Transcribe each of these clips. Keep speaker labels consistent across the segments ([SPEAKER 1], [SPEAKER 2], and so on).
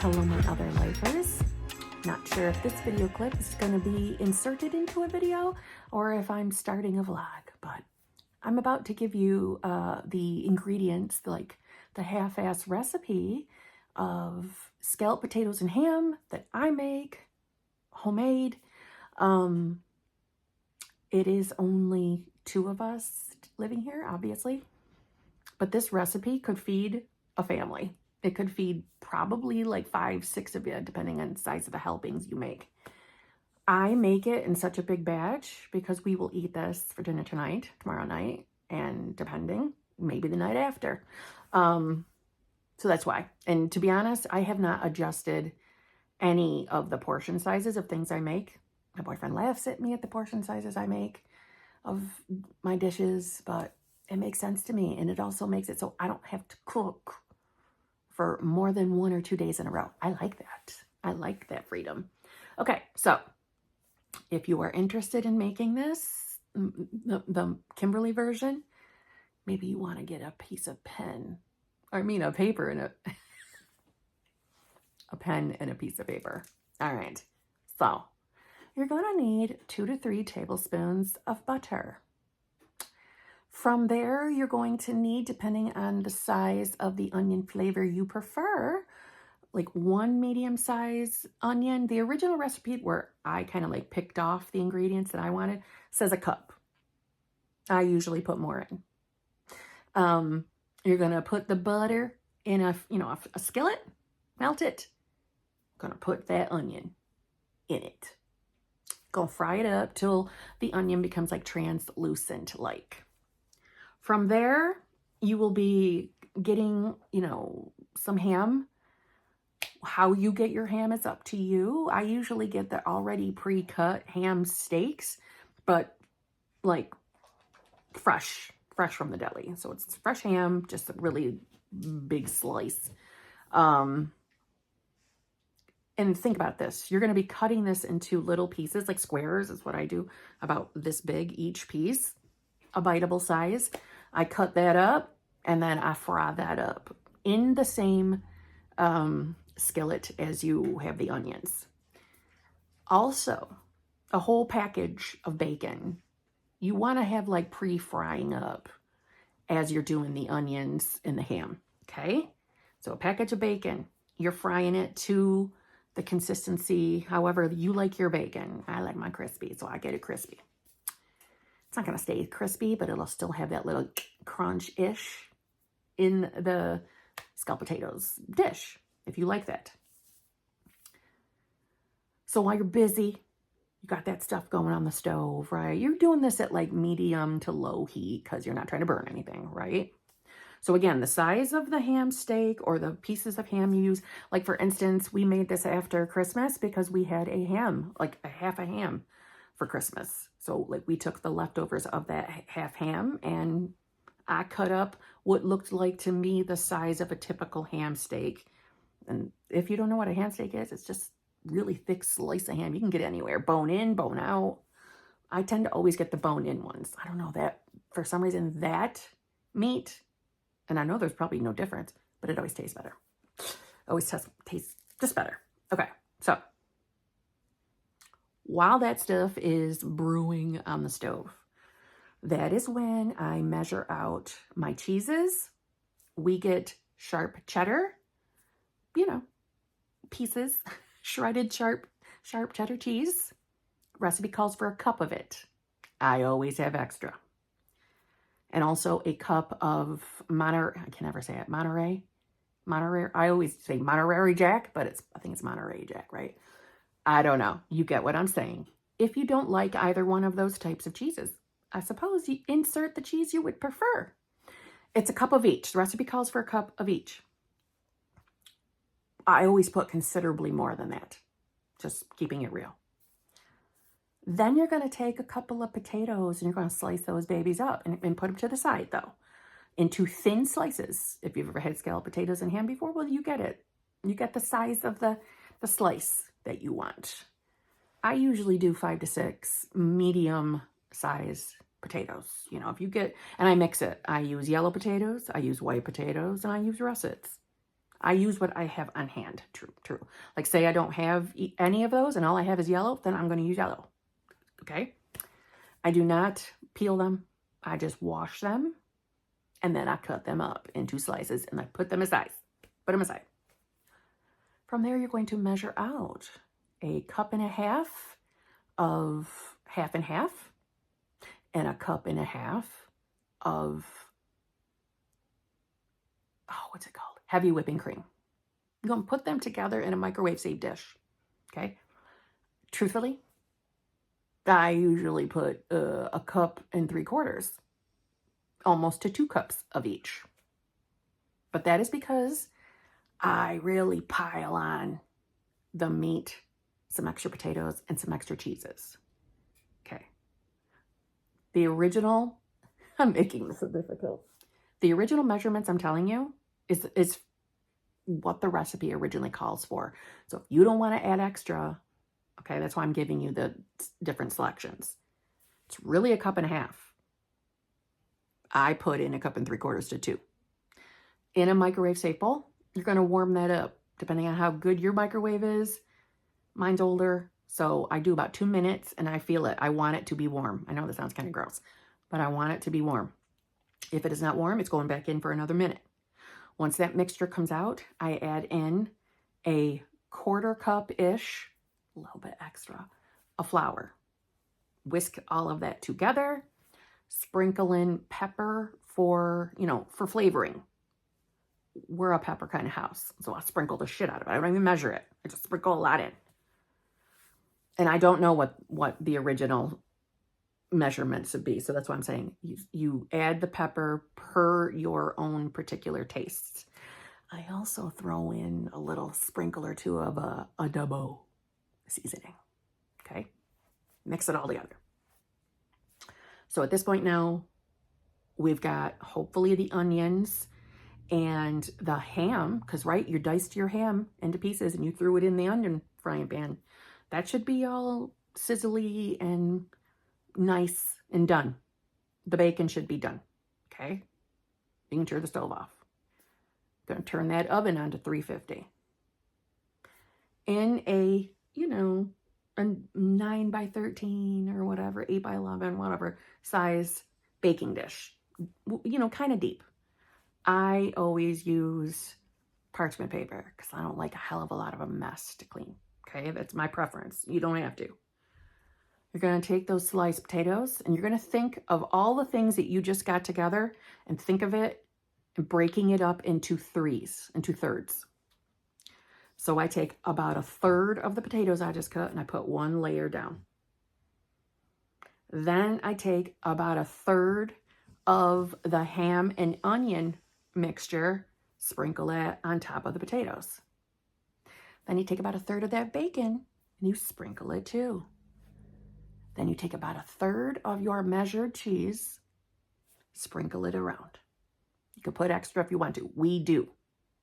[SPEAKER 1] hello my other lifers. Not sure if this video clip is going to be inserted into a video or if I'm starting a vlog, but I'm about to give you the ingredients, like the half-ass recipe of scalloped potatoes and ham that I make, homemade. It is only 2 of us living here, obviously, but this recipe could feed a family. It could feed probably like 5, 6 of you, depending on the size of the helpings you make. I make it in such a big batch because we will eat this for dinner tonight, tomorrow night, and depending, maybe the night after. So that's why. And to be honest, I have not adjusted any of the portion sizes of things I make. My boyfriend laughs at me at the portion sizes I make of my dishes, but it makes sense to me. And it also makes it so I don't have to cook for more than 1 or 2 days in a row. I like that. I like that freedom. Okay, so if you are interested in making this, the Kimberly version, maybe you want to get a piece of pen. I mean a paper and a pen and a piece of paper. All right, so you're going to need 2 to 3 tablespoons of butter. From there, you're going to need, depending on the size of the onion flavor you prefer, like 1 medium-sized onion. The original recipe where I kind of like picked off the ingredients that I wanted says a cup. I usually put more in. You're going to put the butter in a skillet, melt it. Going to put that onion in it. Go fry it up till the onion becomes like translucent like. From there, you will be getting, some ham. How you get your ham is up to you. I usually get the already pre-cut ham steaks, but like fresh from the deli. So it's fresh ham, just a really big slice. And think about this. You're going to be cutting this into little pieces, like squares is what I do, about this big each piece, a biteable size. I cut that up and then I fry that up in the same skillet as you have the onions. Also, a whole package of bacon. You want to have like pre-frying up as you're doing the onions and the ham, okay? So a package of bacon, you're frying it to the consistency, however you like your bacon. I like mine crispy, so I get it crispy. It's not going to stay crispy, but it'll still have that little crunch-ish in the scalloped potatoes dish, if you like that. So while you're busy, you got that stuff going on the stove, right? You're doing this at like medium to low heat because you're not trying to burn anything, right? So again, the size of the ham steak or the pieces of ham you use, like for instance, we made this after Christmas because we had a ham, like a half a ham for Christmas. So like we took the leftovers of that half ham and I cut up what looked like to me the size of a typical ham steak. And if you don't know what a ham steak is, it's just really thick slice of ham. You can get it anywhere, bone in, bone out. I tend to always get the bone in ones. I don't know, that for some reason that meat, and I know there's probably no difference, but it always tastes better. Always tastes just better. Okay, so while that stuff is brewing on the stove, that is when I measure out my cheeses. We get sharp cheddar, pieces, shredded sharp cheddar cheese. Recipe calls for a cup of it. I always have extra. And also a cup of Monterey, I can never say it, Monterey. I always say Monterey Jack, but I think it's Monterey Jack, right? I don't know. You get what I'm saying. If you don't like either one of those types of cheeses, I suppose you insert the cheese you would prefer. It's a cup of each. The recipe calls for a cup of each. I always put considerably more than that, just keeping it real. Then you're going to take a couple of potatoes and you're going to slice those babies up and put them to the side, though, into thin slices. If you've ever had scalloped potatoes and ham before, well, you get it. You get the size of the slice that you want. I usually do 5 to 6 medium-sized potatoes. If you get, and I mix it. I use yellow potatoes, I use white potatoes, and I use russets. I use what I have on hand. True. Like say I don't have any of those and all I have is yellow, then I'm going to use yellow. Okay. I do not peel them. I just wash them and then I cut them up into slices and I put them aside. Put them aside. From there, you're going to measure out a cup and a half of half and half and a cup and a half of, what's it called? Heavy whipping cream. You're going to put them together in a microwave safe dish. Okay. Truthfully, I usually put a cup and 3/4, almost to 2 cups of each. But that is because I really pile on the meat, some extra potatoes, and some extra cheeses. Okay. The original, I'm making this so difficult. The original measurements I'm telling you is what the recipe originally calls for. So if you don't want to add extra, okay, that's why I'm giving you the different selections. It's really a cup and a half. I put in a cup and 3/4 to 2. In a microwave safe bowl, you're going to warm that up depending on how good your microwave is. Mine's older, so I do about 2 minutes and I feel it. I want it to be warm. I know that sounds kind of gross, but I want it to be warm. If it is not warm, it's going back in for another minute. Once that mixture comes out, I add in a 1/4 cup-ish, a little bit extra, of flour. Whisk all of that together. Sprinkle in pepper for flavoring. We're a pepper kind of house, so I'll sprinkle the shit out of it. I don't even measure it. I just sprinkle a lot in. And I don't know what the original measurements would be, so that's why I'm saying you add the pepper per your own particular tastes. I also throw in a little sprinkle or two of adobo seasoning. Okay, mix it all together. So at this point now, we've got hopefully the onions and the ham, because right, you diced your ham into pieces and you threw it in the onion frying pan. That should be all sizzly and nice and done. The bacon should be done. Okay, you can turn the stove off. Gonna turn that oven on to 350. In a 9x13 or whatever, 8x11, whatever size baking dish, kind of deep. I always use parchment paper because I don't like a hell of a lot of a mess to clean. Okay, that's my preference. You don't have to. You're going to take those sliced potatoes and you're going to think of all the things that you just got together and think of it and breaking it up into thirds. So I take about 1/3 of the potatoes I just cut and I put 1 layer down. Then I take about 1/3 of the ham and onion mixture, sprinkle that on top of the potatoes. Then you take about 1/3 of that bacon and you sprinkle it too. Then you take about 1/3 of your measured cheese, sprinkle it around. You can put extra if you want to. We do.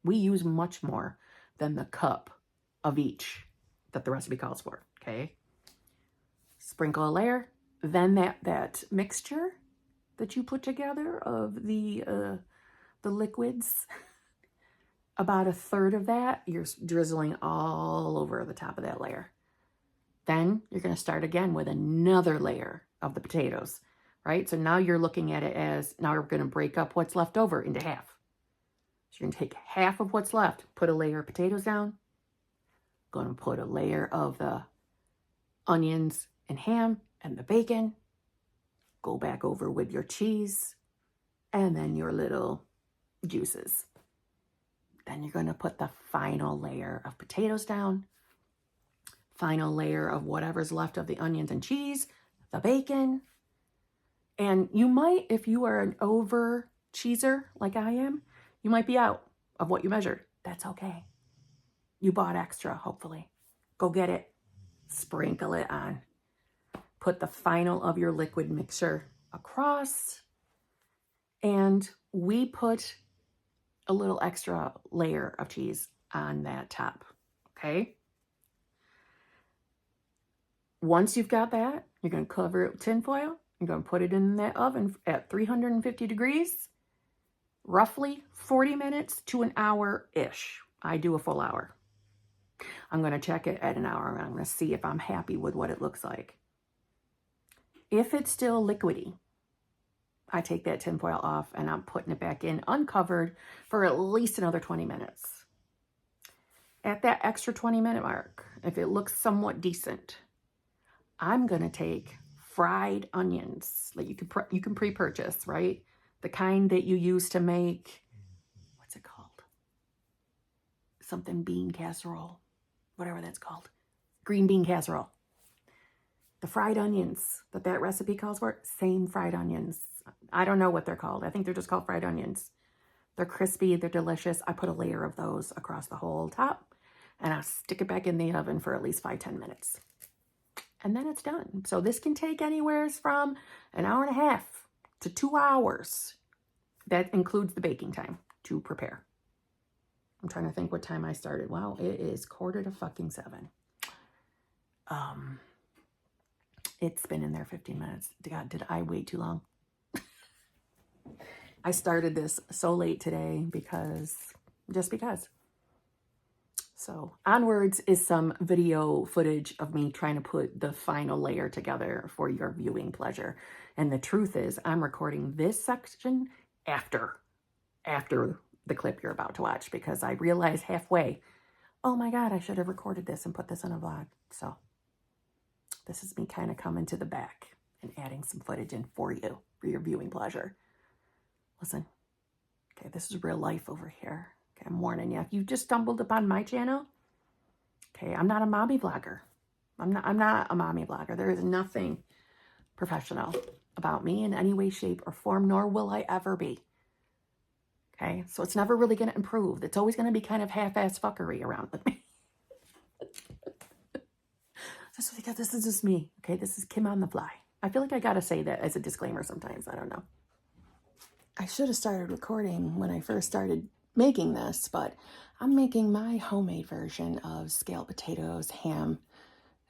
[SPEAKER 1] We use much more than the cup of each that the recipe calls for, okay? Sprinkle a layer. Then that mixture that you put together of the liquids, about 1/3 of that, you're drizzling all over the top of that layer. Then you're going to start again with another layer of the potatoes, right? So now you're looking at it as, now we're going to break up what's left over into half. So you're going to take half of what's left, put a layer of potatoes down, going to put a layer of the onions and ham and the bacon, go back over with your cheese, and then your little juices. Then you're going to put the final layer of potatoes down, final layer of whatever's left of the onions and cheese, the bacon. And you might, if you are an over cheeser like I am, you might be out of what you measured. That's okay. You bought extra, hopefully. Go get it. Sprinkle it on. Put the final of your liquid mixture across. And we put a little extra layer of cheese on that top. Okay? Once you've got that, you're going to cover it with tin foil. You're going to put it in that oven at 350 degrees, roughly 40 minutes to an hour-ish. I do a full hour. I'm going to check it at an hour and I'm going to see if I'm happy with what it looks like. If it's still liquidy, I take that tinfoil off and I'm putting it back in uncovered for at least another 20 minutes. At that extra 20-minute mark, if it looks somewhat decent, I'm going to take fried onions that you can pre-purchase, right? The kind that you use to make, what's it called? Something bean casserole, whatever that's called. Green bean casserole. The fried onions that recipe calls for, same fried onions. I don't know what they're called. I think they're just called fried onions. They're crispy, they're delicious. I put a layer of those across the whole top and I stick it back in the oven for at least 5-10 minutes. And then it's done. So this can take anywhere from an hour and a half to 2 hours. That includes the baking time to prepare. I'm trying to think what time I started. Wow, it is 6:45. It's been in there 15 minutes. God, did I wait too long? I started this so late today because. So onwards is some video footage of me trying to put the final layer together for your viewing pleasure. And the truth is I'm recording this section after the clip you're about to watch because I realized halfway, oh my God, I should have recorded this and put this in a vlog. So this is me kind of coming to the back and adding some footage in for you, for your viewing pleasure. Listen, okay, this is real life over here. Okay, I'm warning you. If you just stumbled upon my channel, okay, I'm not a mommy vlogger. I'm not a mommy vlogger. There is nothing professional about me in any way, shape, or form, nor will I ever be. Okay, so it's never really going to improve. It's always going to be kind of half-ass fuckery around with me. Just because this is just me. Okay, this is Kim on the fly. I feel like I got to say that as a disclaimer sometimes. I don't know. I should have started recording when I first started making this, but I'm making my homemade version of scalloped potatoes, ham,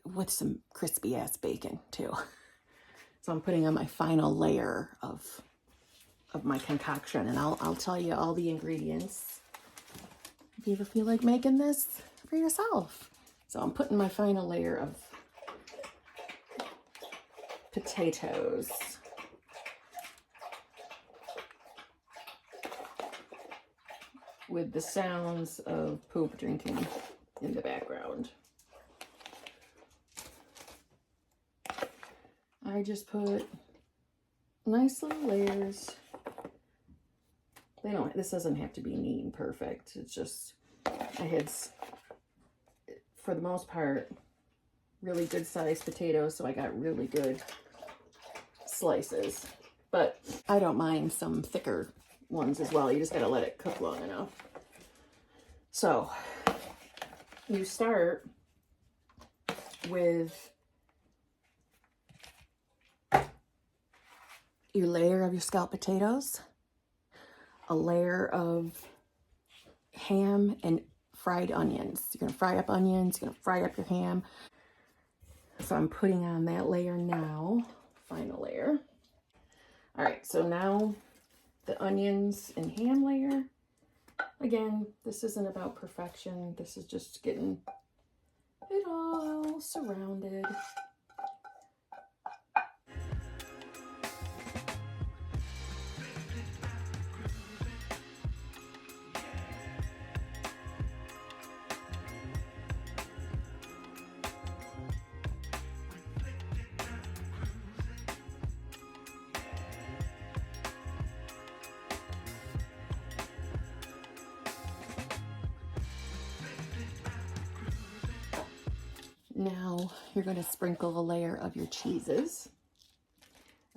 [SPEAKER 1] with some crispy ass bacon too. So I'm putting on my final layer of my concoction, and I'll tell you all the ingredients if you ever feel like making this for yourself. So I'm putting my final layer of potatoes. With the sounds of poop drinking in the background. I just put nice little layers. This doesn't have to be neat and perfect. It's just, I had, for the most part, really good sized potatoes, so I got really good slices. But I don't mind some thicker ones as well. You just gotta let it cook long enough. So you start with your layer of your scalloped potatoes, a layer of ham and fried onions. You're gonna fry up onions, you're gonna fry up your ham. So I'm putting on that layer now, final layer. All right, so now the onions and ham layer. Again, this isn't about perfection. This is just getting it all surrounded. Now you're going to sprinkle a layer of your cheeses.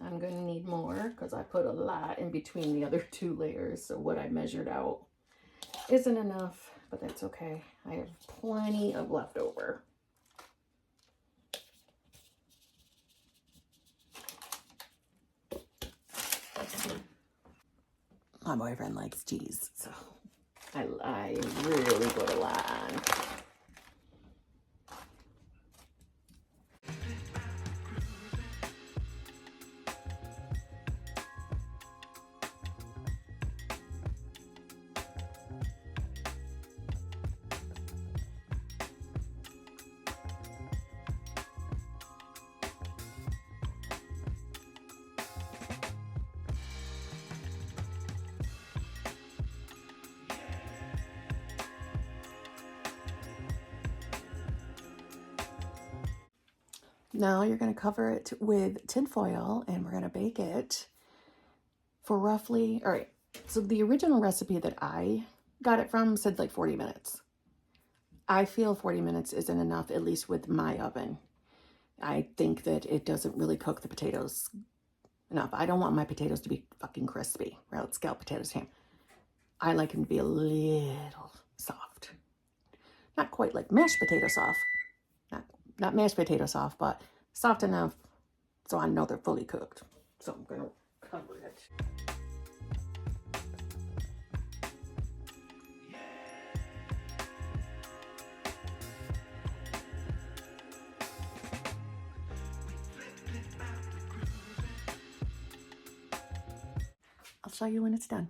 [SPEAKER 1] I'm going to need more because I put a lot in between the other 2 layers. So what I measured out isn't enough, but that's okay. I have plenty of leftover. My boyfriend likes cheese, so I really put a lot on. Now you're going to cover it with tin foil and we're going to bake it for roughly, all right, so the original recipe that I got it from said like 40 minutes. I feel 40 minutes isn't enough, at least with my oven. I think that it doesn't really cook the potatoes enough. I don't want my potatoes to be fucking crispy, right? Scalloped potatoes, ham. I like them to be a little soft. Not quite like mashed potato soft. Not mashed potato soft, but soft enough so I know they're fully cooked. So I'm going to cover it. I'll show you when it's done.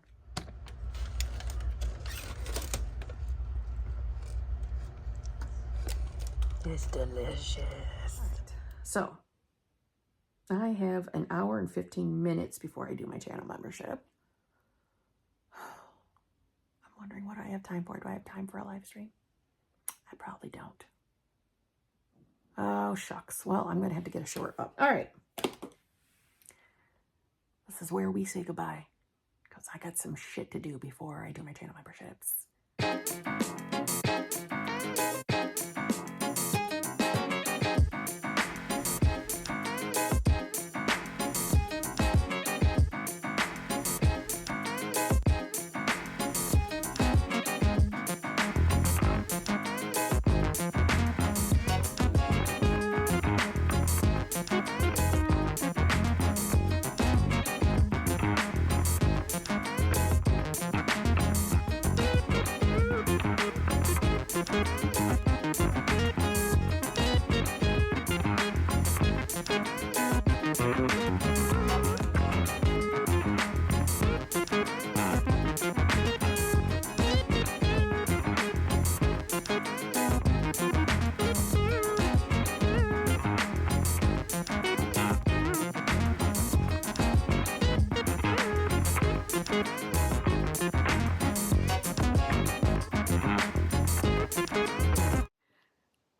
[SPEAKER 1] It's delicious. Right. So, I have an hour and 15 minutes before I do my channel membership. I'm wondering what I have time for. Do I have time for a live stream? I probably don't. Oh, shucks. Well, I'm going to have to get a short up. All right. This is where we say goodbye, because I got some shit to do before I do my channel memberships.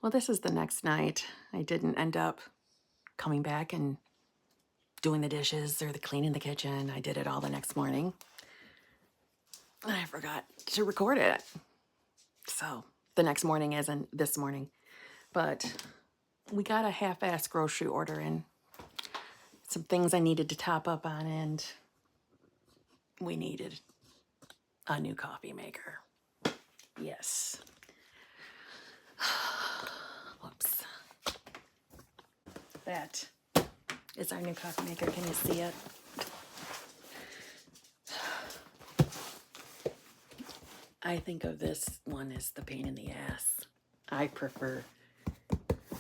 [SPEAKER 1] Well, this is the next night. I didn't end up coming back and doing the dishes or the cleaning the kitchen. I did it all the next morning. And I forgot to record it. So the next morning isn't this morning. But we got a half-ass grocery order in. Some things I needed to top up on, and we needed a new coffee maker. Yes. Whoops. That is our new coffee maker. Can you see it? I think of this one as the pain in the ass. I prefer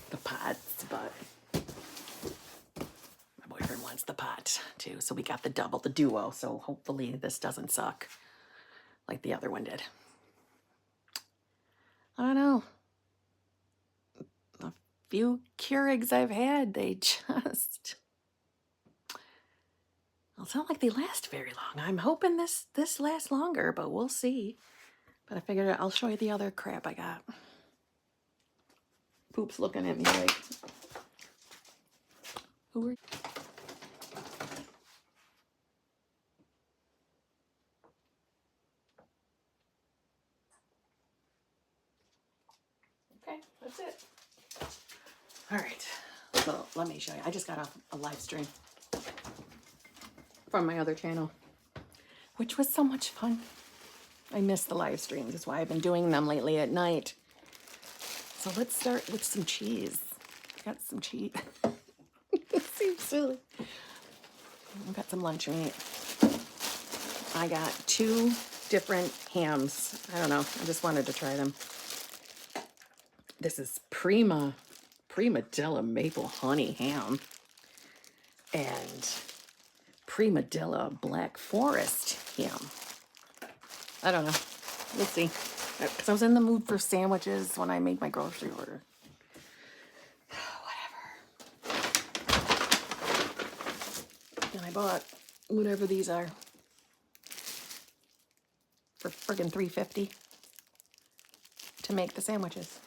[SPEAKER 1] the pots, but my boyfriend wants the pot too. So we got the double, the duo. So hopefully this doesn't suck like the other one did. I don't know. A few Keurigs I've had, they just... Well, it's not like they last very long. I'm hoping this lasts longer, but we'll see. But I figured I'll show you the other crap I got. Poop's looking at me like, who are you? Okay, that's it. All right, so let me show you. I just got off a live stream from my other channel, which was so much fun. I miss the live streams. That's why I've been doing them lately at night. So let's start with some cheese. I got some cheese. This seems silly. I've got some lunch meat. I got 2 different hams. I don't know. I just wanted to try them. This is Prima Della Maple Honey Ham and Prima Della Black Forest Ham. I don't know. We'll see. Because I was in the mood for sandwiches when I made my grocery order. Whatever. And I bought whatever these are for friggin' $3.50 to make the sandwiches.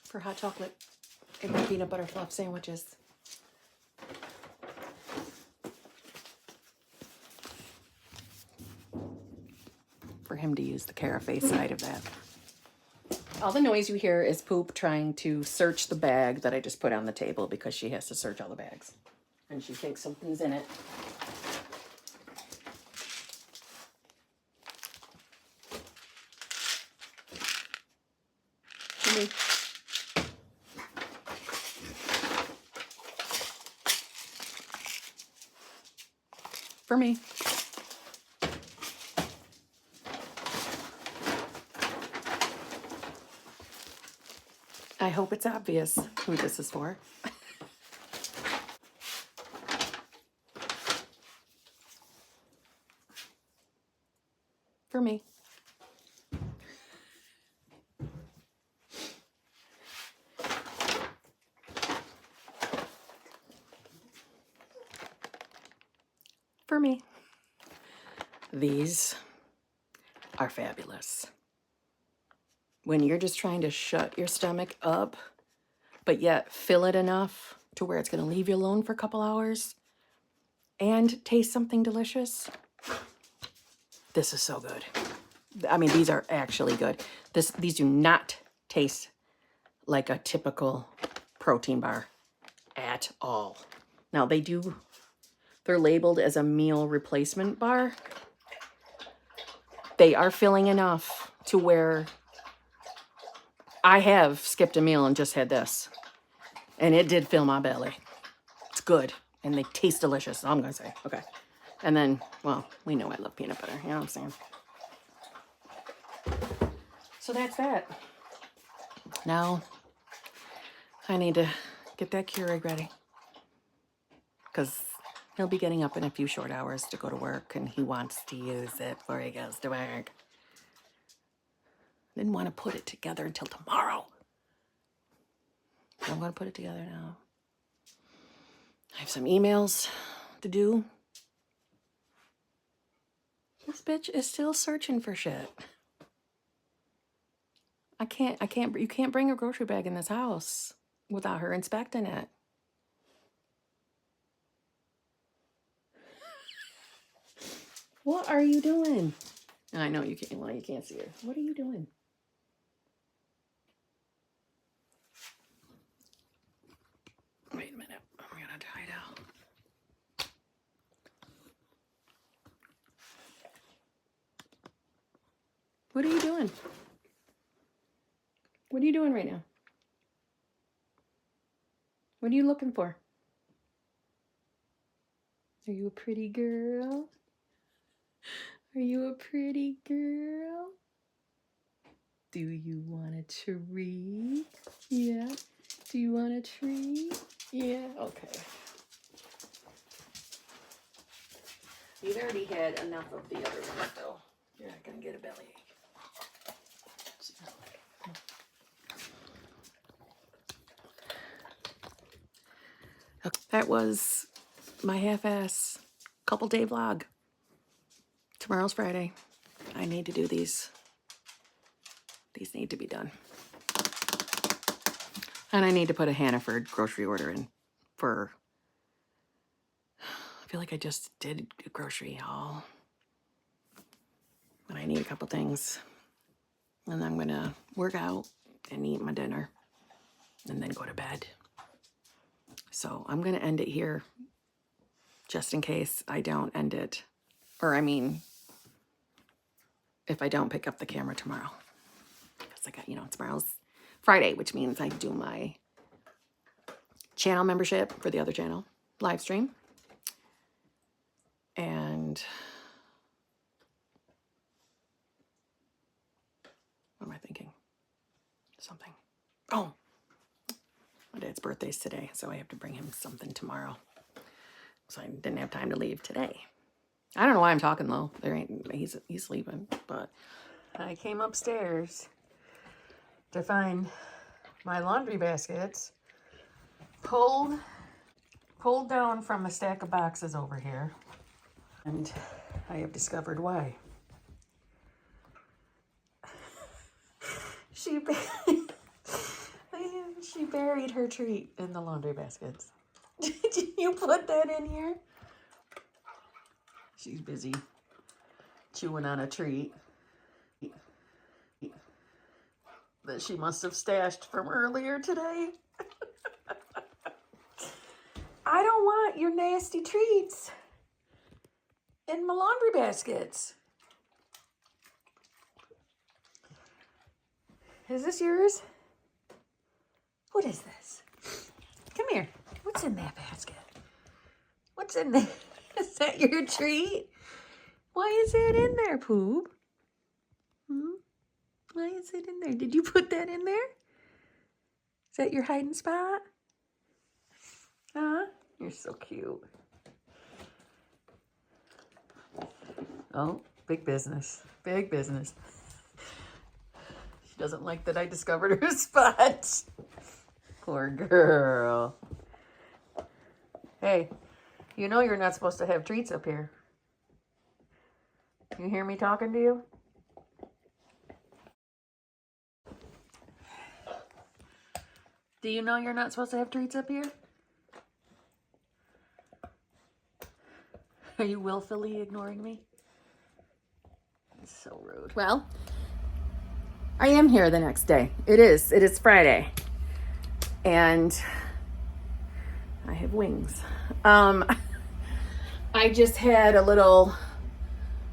[SPEAKER 1] for hot chocolate and my peanut butter fluff sandwiches. For him to use the carafe side of that. All the noise you hear is Poop trying to search the bag that I just put on the table because she has to search all the bags. And she thinks something's in it. For me. For me. I hope it's obvious who this is for. For me. For me. These are fabulous. When you're just trying to shut your stomach up, but yet fill it enough to where it's going to leave you alone for a couple hours and taste something delicious. This is so good. I mean, these are actually good. These do not taste like a typical protein bar at all. Now they're labeled as a meal replacement bar. They are filling enough to where I have skipped a meal and just had this. And it did fill my belly. It's good. And they taste delicious. I'm going to say. Okay. And then, well, we know I love peanut butter. You know what I'm saying? So that's that. Now, I need to get that Keurig ready. Because he'll be getting up in a few short hours to go to work. And he wants to use it before he goes to work. Didn't want to put it together until tomorrow. I'm going to put it together now. I have some emails to do. This bitch is still searching for shit. You can't bring a grocery bag in this house without her inspecting it. What are you doing? I know you can't, well, you can't see her. What are you doing? Wait a minute. I'm going to try it out. What are you doing? What are you doing right now? What are you looking for? Are you a pretty girl? Are you a pretty girl? Do you want a treat? Yeah. Do you want a treat? Yeah. Okay. You've already had enough of the other ones, though. You're not going to get a bellyache. Okay. That was my half-ass couple-day vlog. Tomorrow's Friday. I need to do these. These need to be done. And I need to put a Hannaford grocery order in for... I feel like I just did a grocery haul. But I need a couple things. And I'm going to work out and eat my dinner. And then go to bed. So I'm going to end it here. Just in case I don't end it. Or I mean... if I don't pick up the camera tomorrow. Because I got, tomorrow's Friday, which means I do my channel membership for the other channel, live stream. And what am I thinking? Something. Oh, my dad's birthday's today, so I have to bring him something tomorrow. So I didn't have time to leave today. I don't know why I'm talking though. He's sleeping, but I came upstairs to find my laundry baskets pulled down from a stack of boxes over here, and I have discovered why. She buried her treat in the laundry baskets. Did you put that in here? She's busy chewing on a treat that she must have stashed from earlier today. I don't want your nasty treats in my laundry baskets. Is this yours? What is this? Come here. What's in that basket? What's in there? Is that your treat? Why is that in there, Poop? Why is it in there? Did you put that in there? Is that your hiding spot? Huh? You're so cute. Oh, big business. Big business. She doesn't like that I discovered her spot. Poor girl. Hey, you know you're not supposed to have treats up here. You hear me talking to you? Do you know you're not supposed to have treats up here? Are you willfully ignoring me? It's so rude. Well, I am here the next day. It is Friday. And I have wings. I just had a little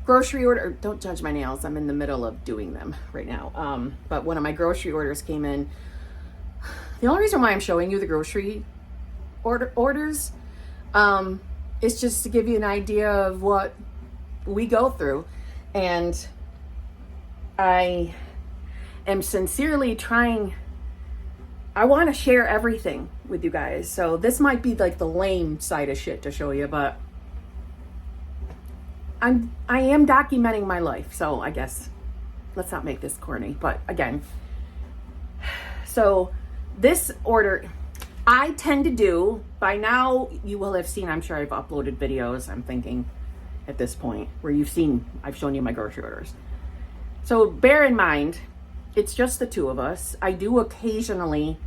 [SPEAKER 1] grocery order. Don't judge my nails. I'm in the middle of doing them right now. But one of my grocery orders came in. The only reason why I'm showing you the grocery orders is just to give you an idea of what we go through. And I am sincerely trying. I want to share everything with you guys. So this might be like the lame side of shit to show you, but I am documenting my life. So I guess let's not make this corny, but again, so this order, I tend to do, by now you will have seen, I'm sure I've uploaded videos, I'm thinking at this point, where I've shown you my grocery orders. So bear in mind, it's just the two of us. I do occasionally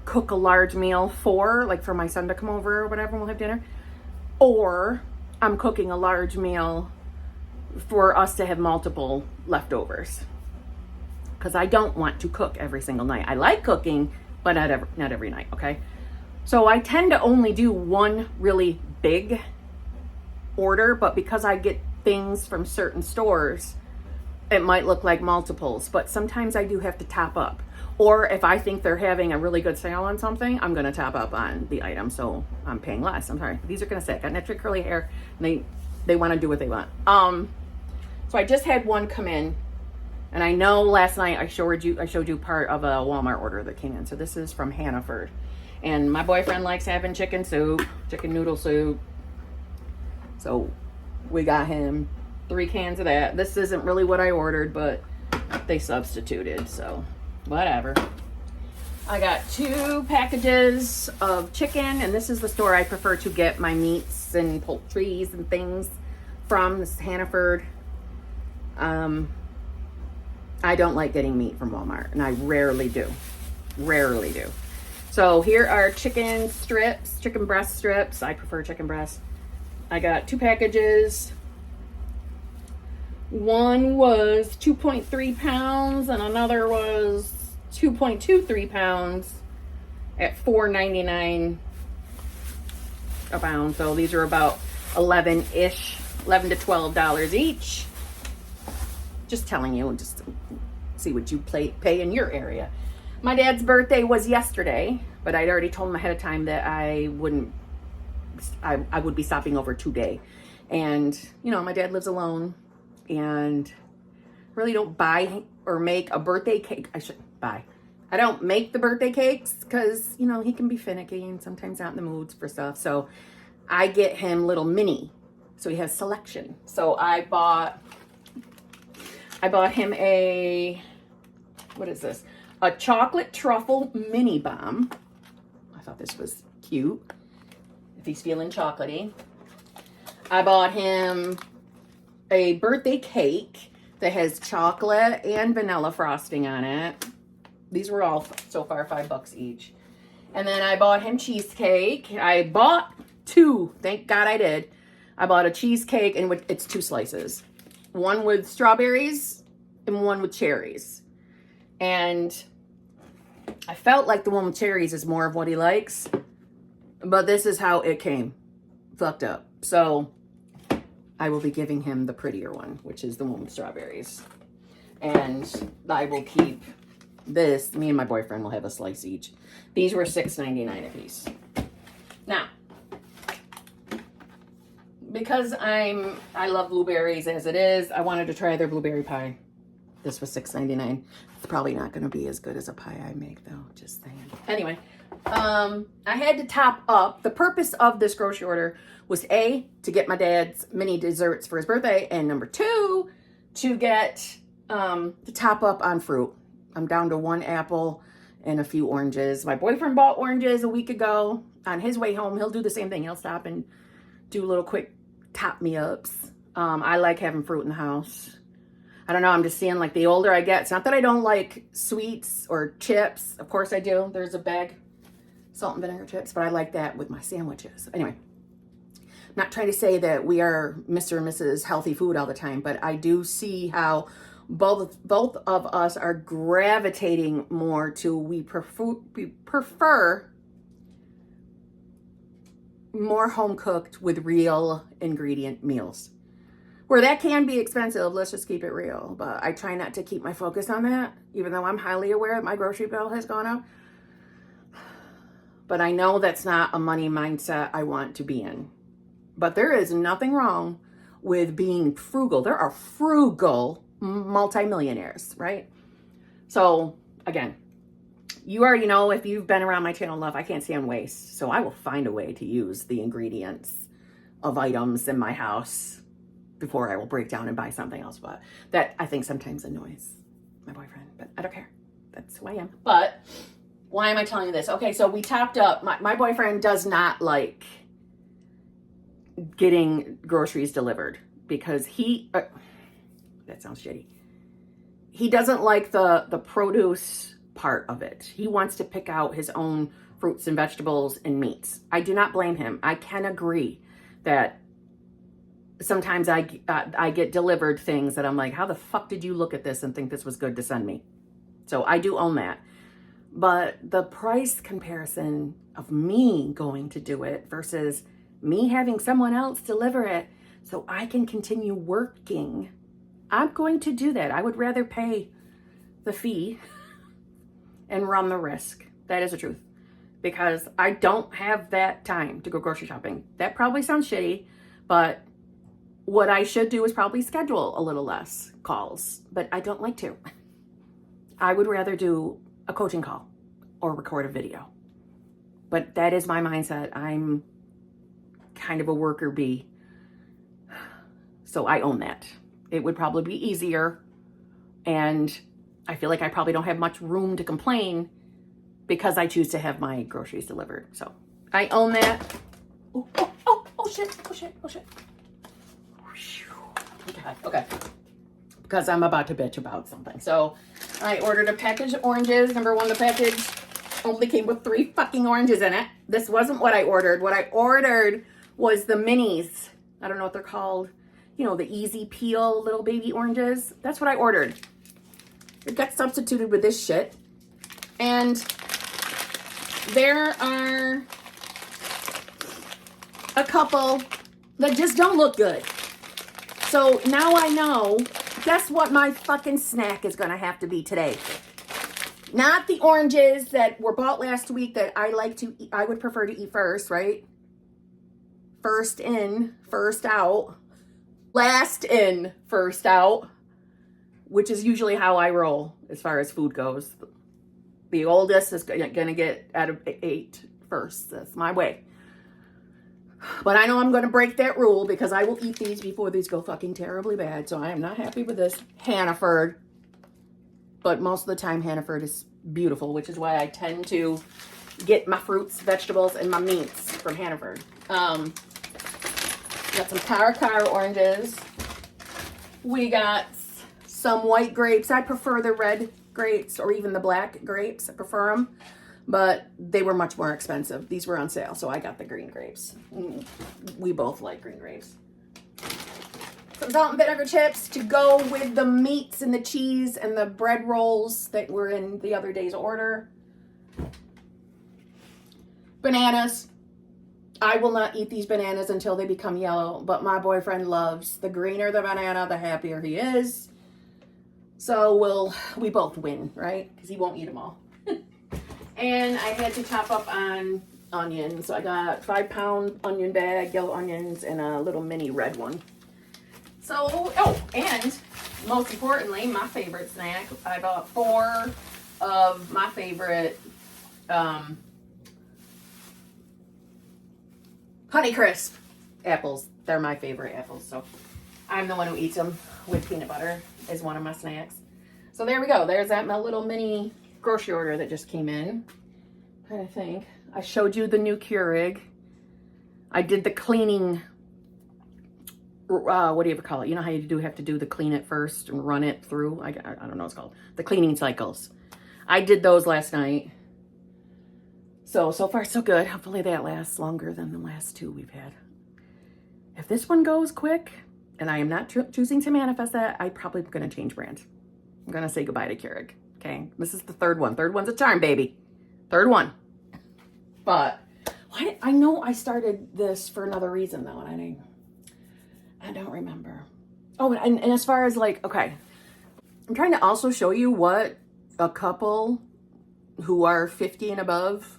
[SPEAKER 1] cook a large meal for my son to come over or whatever, and we'll have dinner. Or I'm cooking a large meal for us to have multiple leftovers. Because I don't want to cook every single night. I like cooking, but not every night, okay? So I tend to only do one really big order, but because I get things from certain stores, it might look like multiples, but sometimes I do have to top up. Or if I think they're having a really good sale on something, I'm gonna top up on the item, so I'm paying less. I'm sorry, these are gonna sit. Got natural curly hair, and they wanna do what they want. So I just had one come in, and I know last night I showed you part of a Walmart order that came in. So this is from Hannaford. And my boyfriend likes having chicken noodle soup. So we got him 3 cans of that. This isn't really what I ordered, but they substituted, so whatever. I got 2 packages of chicken, and this is the store I prefer to get my meats and poultries and things from. This is Hannaford. I don't like getting meat from Walmart, and I rarely do. So here are chicken strips, chicken breast strips. I prefer chicken breast. I got 2 packages. One was 2.3 pounds and another was 2.23 pounds at $4.99 a pound. So these are about $11 to $12 each. Just telling you, just to see what you pay in your area. My dad's birthday was yesterday, but I'd already told him ahead of time that I would be stopping over today. And, my dad lives alone and really don't buy or make a birthday cake. I don't make the birthday cakes because, he can be finicky and sometimes not in the moods for stuff. So I get him little mini. So he has selection. So I bought him what is this? A chocolate truffle mini bomb. I thought this was cute. If he's feeling chocolatey. I bought him a birthday cake that has chocolate and vanilla frosting on it. These were all so far $5 each. And then I bought him cheesecake. I bought 2. Thank God I did. I bought a cheesecake, and it's 2 slices. One with strawberries and one with cherries. And I felt like the one with cherries is more of what he likes. But this is how it came. Fucked up. So I will be giving him the prettier one, which is the one with strawberries. And I will keep this. Me and my boyfriend will have a slice each. These were $6.99 a piece. Now, because I love blueberries as it is, I wanted to try their blueberry pie. This was $6.99. It's probably not going to be as good as a pie I make, though. Just saying. Anyway, I had to top up. The purpose of this grocery order was A, to get my dad's mini desserts for his birthday, and number 2, to get to top up on fruit. I'm down to 1 apple and a few oranges. My boyfriend bought oranges a week ago. On his way home, he'll do the same thing. He'll stop and do little quick top-me-ups. I like having fruit in the house. I don't know, I'm just seeing, like, the older I get, it's not that I don't like sweets or chips. Of course I do. There's a bag, salt and vinegar chips, but I like that with my sandwiches. Anyway, I'm not trying to say that we are Mr. and Mrs. Healthy Food all the time, but I do see how both of us are gravitating more to we prefer more home cooked with real ingredient meals. Where that can be expensive, let's just keep it real. But I try not to keep my focus on that, even though I'm highly aware that my grocery bill has gone up. But I know that's not a money mindset I want to be in. But there is nothing wrong with being frugal. There are frugal multimillionaires, right? So again, you already know, if you've been around my channel enough, I can't stand waste. So I will find a way to use the ingredients of items in my house before I will break down and buy something else. But that, I think, sometimes annoys my boyfriend, but I don't care. That's who I am. But why am I telling you this? Okay, so we topped up. My boyfriend does not like getting groceries delivered because that sounds shitty. He doesn't like the produce part of it. He wants to pick out his own fruits and vegetables and meats. I do not blame him. I can agree that sometimes I get delivered things that I'm like, how the fuck did you look at this and think this was good to send me? So I do own that. But the price comparison of me going to do it versus me having someone else deliver it so I can continue working, I'm going to do that. I would rather pay the fee and run the risk. That is the truth. Because I don't have that time to go grocery shopping. That probably sounds shitty, but what I should do is probably schedule a little less calls, but I don't like to. I would rather do a coaching call or record a video. But that is my mindset. I'm kind of a worker bee. So I own that. It would probably be easier. And I feel like I probably don't have much room to complain because I choose to have my groceries delivered. So I own that. Oh shit. Okay. Because I'm about to bitch about something. So I ordered a package of oranges. Number 1, the package only came with 3 fucking oranges in it. This wasn't what I ordered. What I ordered was the minis. I don't know what they're called. You know, the easy peel little baby oranges. That's what I ordered. It got substituted with this shit. And there are a couple that just don't look good. So now I know, guess what my fucking snack is going to have to be today. Not the oranges that were bought last week that I like to eat. I would prefer to eat first, right? First in, first out. Last in, first out. Which is usually how I roll as far as food goes. The oldest is going to get out of 8 first. That's my way. But I know I'm going to break that rule because I will eat these before these go fucking terribly bad. So I am not happy with this Hannaford. But most of the time Hannaford is beautiful, which is why I tend to get my fruits, vegetables, and my meats from Hannaford. Got some Cara oranges. We got some white grapes. I prefer the red grapes or even the black grapes. I prefer them, but they were much more expensive. These were on sale, so I got the green grapes. We both like green grapes. Some salt and vinegar chips to go with the meats and the cheese and the bread rolls that were in the other day's order. Bananas. I will not eat these bananas until they become yellow, but my boyfriend loves. The greener the banana, the happier he is. So we both win, right? Because he won't eat them all. And I had to chop up on onions. So I got 5-pound onion bag, yellow onions, and a little mini red one. So, oh, and most importantly, my favorite snack. I bought 4 of my favorite Honeycrisp apples. They're my favorite apples. So I'm the one who eats them with peanut butter as one of my snacks. So there we go. There's that my little mini grocery order that just came in. I'm trying to think. I showed you the new Keurig. I did the cleaning. What do you ever call it? You know how you do have to do the clean it first and run it through? I don't know what it's called. The cleaning cycles. I did those last night. So far so good. Hopefully that lasts longer than the last 2 we've had. If this one goes quick, and I am not choosing to manifest that, I'm probably going to change brand. I'm going to say goodbye to Keurig. Okay, this is the 3rd one. 3rd one's a charm, baby. 3rd one. But I know I started this for another reason though, and I don't remember. Oh, and as far as like, okay, I'm trying to also show you what a couple who are 50 and above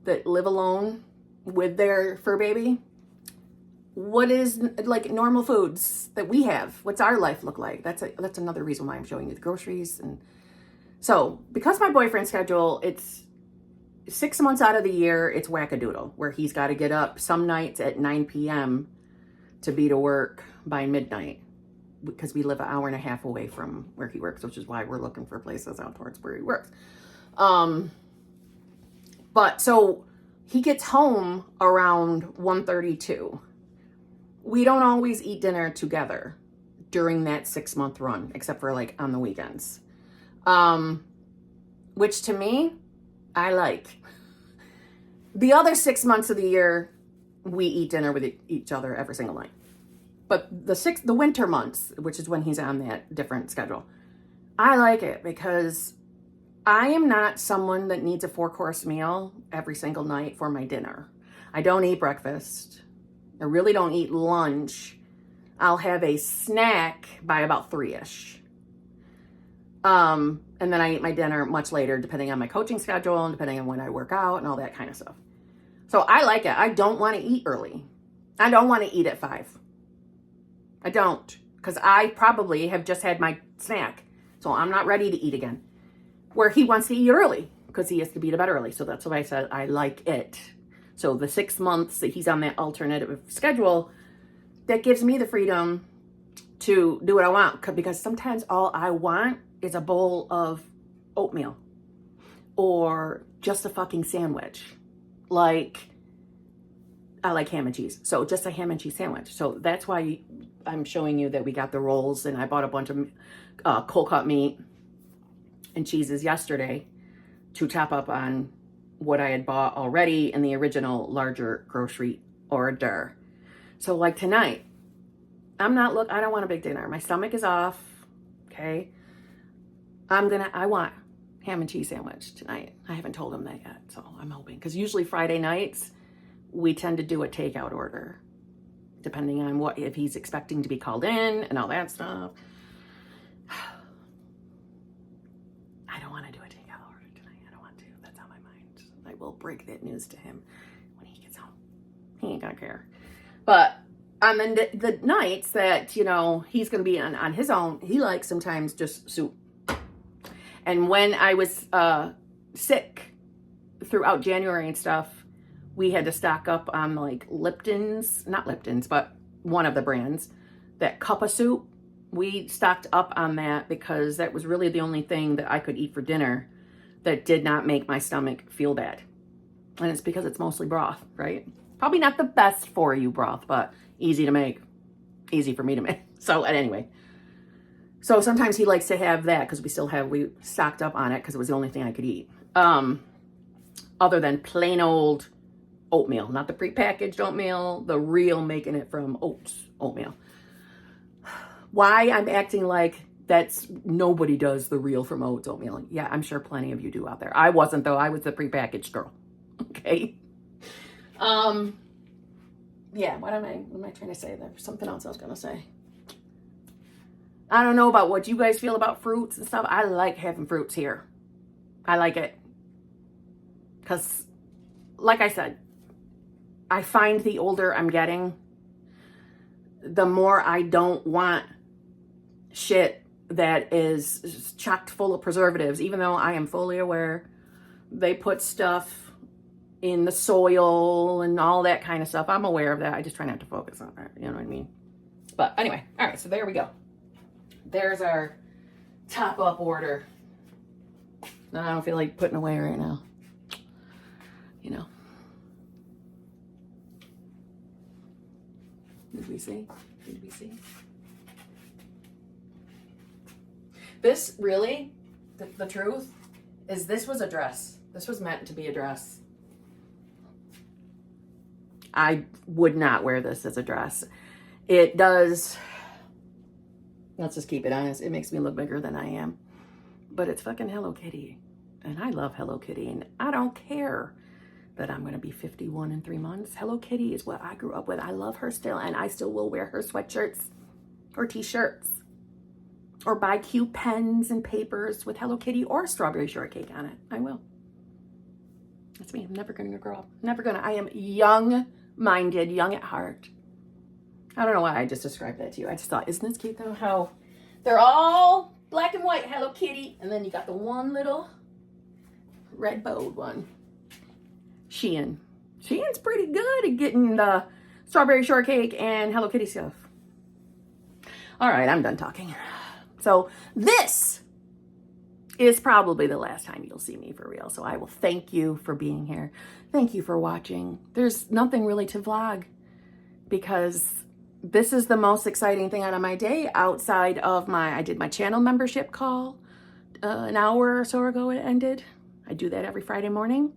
[SPEAKER 1] that live alone with their fur baby, what is like normal foods that we have? What's our life look like? That's another reason why I'm showing you the groceries. And so because my boyfriend's schedule, it's 6 months out of the year, it's wackadoodle, where he's got to get up some nights at 9 p.m. to be to work by midnight, because we live an hour and a half away from where he works, which is why we're looking for places out towards where he works. But so he gets home around 1:32. We don't always eat dinner together during that 6-month run, except for like on the weekends. Which to me, I like. The other 6 months of the year, we eat dinner with each other every single night. But the winter months, which is when he's on that different schedule, I like it because I am not someone that needs a 4-course meal every single night for my dinner. I don't eat breakfast. I really don't eat lunch. I'll have a snack by about 3-ish. And then I eat my dinner much later, depending on my coaching schedule and depending on when I work out and all that kind of stuff. So I like it. I don't want to eat early. I don't want to eat at 5. I don't, because I probably have just had my snack. So I'm not ready to eat again. Where he wants to eat early because he has to be to bed early. So that's why I said I like it. So the 6 months that he's on that alternative schedule, that gives me the freedom to do what I want. Because sometimes all I want is a bowl of oatmeal or just a fucking sandwich. Like, I like ham and cheese. So just a ham and cheese sandwich. So that's why I'm showing you that we got the rolls, and I bought a bunch of cold cut meat and cheeses yesterday to chop up on what I had bought already in the original larger grocery order. So like tonight, I don't want a big dinner. My stomach is off. Okay. I want ham and cheese sandwich tonight. I haven't told him that yet. So I'm hoping, because usually Friday nights we tend to do a takeout order, depending on if he's expecting to be called in and all that stuff. I don't want to do a takeout order tonight. I don't want to. That's on my mind. I will break that news to him when he gets home. He ain't gonna care. But on the nights that, he's gonna be on his own, he likes sometimes just soup. And when I was sick throughout January and stuff, we had to stock up on like not Lipton's, but one of the brands, that cup of soup. We stocked up on that because that was really the only thing that I could eat for dinner that did not make my stomach feel bad. And it's because it's mostly broth, right? Probably not the best for you broth, but easy to make, easy for me to make. So anyway, So sometimes he likes to have that because we stocked up on it because it was the only thing I could eat. Other than plain old oatmeal, not the prepackaged oatmeal, the real making it from oatmeal. Why I'm acting like nobody does the real from oats oatmeal. Yeah, I'm sure plenty of you do out there. I wasn't though. I was the prepackaged girl. Okay. Yeah, what am I trying to say? There's something else I was going to say. I don't know about what you guys feel about fruits and stuff. I like having fruits here. I like it. Because, like I said, I find the older I'm getting, the more I don't want shit that is chocked full of preservatives, even though I am fully aware they put stuff in the soil and all that kind of stuff. I'm aware of that. I just try not to focus on that. You know what I mean? But anyway, all right, so there we go. There's our top up order. I don't feel like putting away right now. You know. Did we see? Did we see? This really, the truth is this was a dress. This was meant to be a dress. I would not wear this as a dress. It does, let's just keep it honest, it makes me look bigger than I am. But it's fucking Hello Kitty. And I love Hello Kitty. And I don't care that I'm going to be 51 in 3 months. Hello Kitty is what I grew up with. I love her still. And I still will wear her sweatshirts or t-shirts. Or buy cute pens and papers with Hello Kitty or strawberry shortcake on it. I will. That's me. I'm never going to grow up. Never going to. I am young-minded, young at heart. I don't know why I just described that to you. I just thought, isn't this cute though? How they're all black and white Hello Kitty. And then you got the one little red bowed one. Shein. Shein's pretty good at getting the strawberry shortcake and Hello Kitty stuff. All right, I'm done talking. So this is probably the last time you'll see me for real. So I will thank you for being here. Thank you for watching. There's nothing really to vlog because this is the most exciting thing out of my day outside of I did my channel membership call an hour or so ago it ended. I do that every Friday morning.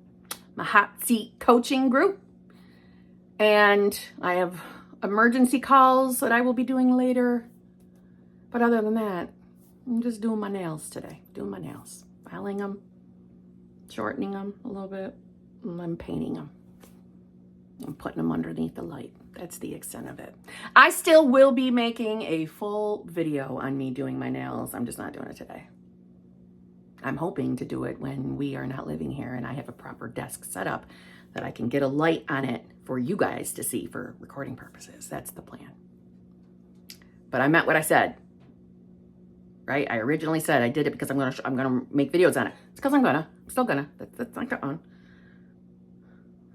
[SPEAKER 1] My hot seat coaching group. And I have emergency calls that I will be doing later. But other than that, I'm just doing my nails today. Doing my nails. Filing them, shortening them a little bit, and I'm painting them. I'm putting them underneath the light. That's the extent of it. I still will be making a full video on me doing my nails. I'm just not doing it today. I'm hoping to do it when we are not living here and I have a proper desk set up that I can get a light on it for you guys to see for recording purposes. That's the plan. But I meant what I said. Right? I originally said I did it because I'm gonna make videos on it. It's because I'm still gonna. That's not going on.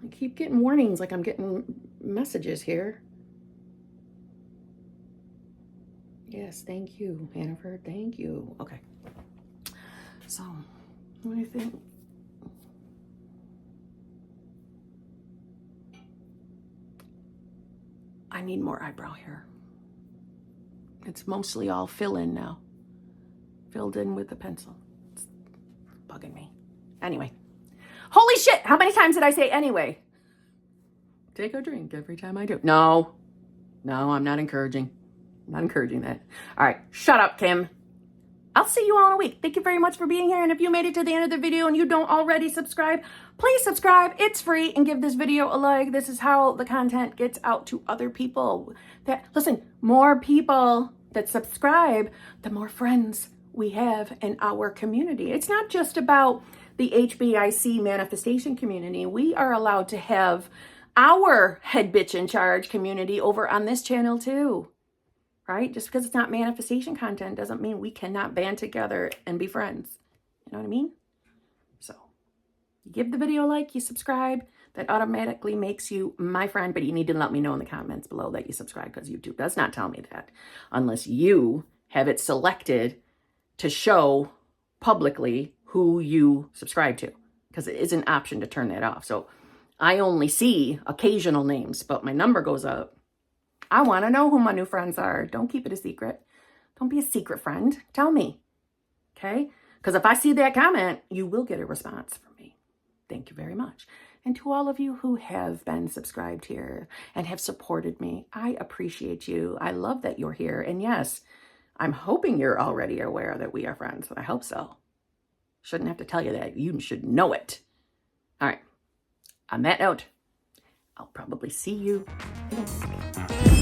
[SPEAKER 1] I keep getting warnings like I'm getting messages here. Yes, thank you, Hannaford. Thank you. Okay. So, what do you think? I need more eyebrow hair. It's mostly all fill-in now. Filled in with a pencil. It's bugging me. Anyway. Holy shit! How many times did I say anyway? Take a drink every time I do. No, I'm not encouraging. I'm not encouraging that. All right, shut up, Kim. I'll see you all in a week. Thank you very much for being here. And if you made it to the end of the video and you don't already subscribe, please subscribe. It's free and give this video a like. This is how the content gets out to other people. Listen, more people that subscribe, the more friends we have in our community. It's not just about the HBIC manifestation community. We are allowed to have our head bitch in charge community over on this channel too, right? Just because it's not manifestation content doesn't mean we cannot band together and be friends. You know what I mean? So you give the video a like, you subscribe, that automatically makes you my friend, but you need to let me know in the comments below that you subscribe because YouTube does not tell me that unless you have it selected to show publicly who you subscribe to, because it is an option to turn that off. So I only see occasional names, but my number goes up. I want to know who my new friends are. Don't keep it a secret. Don't be a secret friend. Tell me. Okay? Because if I see that comment, you will get a response from me. Thank you very much. And to all of you who have been subscribed here and have supported me, I appreciate you. I love that you're here. And yes, I'm hoping you're already aware that we are friends. I hope so. Shouldn't have to tell you that. You should know it. All right. On that note, I'll probably see you in a week.